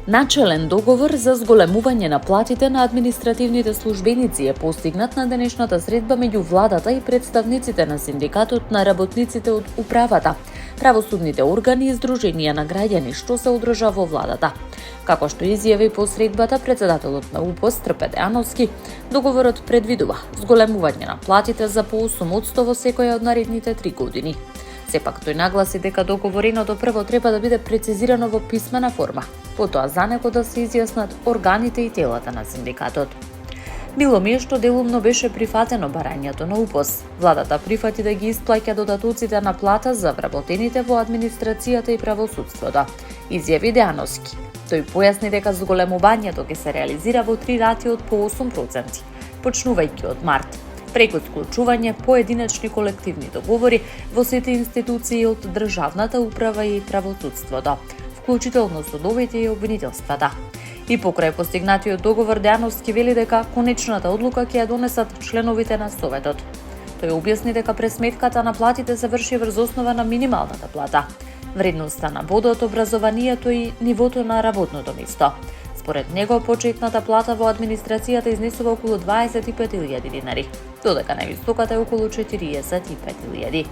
Начелен договор за зголемување на платите на административните службеници е постигнат на денешната средба меѓу владата и представниците на синдикатот на работниците од управата, правосудните органи и здруженија на граѓани што се одржа во владата. Како што изјави по средбата председателот на УПОС Трпе Дејановски, договорот предвидува зголемување на платите за по 8% во секоја од наредните 3 години. Сепак тој нагласи дека договореното прво треба да биде прецизирано во писмена форма, потоа за него да се изјаснат органите и телата на синдикатот. Мило ми е што делумно беше прифатено барањето на УПОС. Владата прифати да ги исплаќа додатоците на плата за вработените во администрацијата и правосудството, изјави Дејановски. Тој појасни дека зголемувањето ќе се реализира во 3 рати од по 8%, почнувајќи од март, преку склучување поединечни колективни договори во сите институции од државната управа и правосудството, вклучително судовите и обвинителствата. И покрај постигнатиот договор, Дејановски вели дека конечната одлука ќе ја донесат членовите на Советот. Тој објасни дека пресметката на платите се врши врз основа на минималната плата, вредноста на бодот, образованието и нивото на работното место. Според него, почетната плата во администрацијата изнесува околу 25.000 динари, додека највисоката е околу 45.000.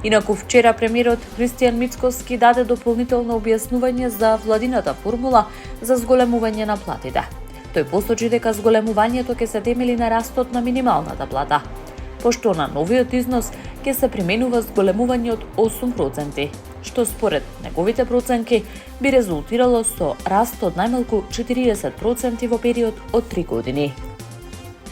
Инаку вчера премиерот Христијан Мицкоски даде дополнително објаснување за владината формула за зголемување на платите. Тој посочи дека зголемувањето ќе се темели на растот на минималната плата, пошто на новиот износ ќе се применува зголемување од 8%, што според неговите проценки би резултирало со раст од најмалку 40% во период од 3 години.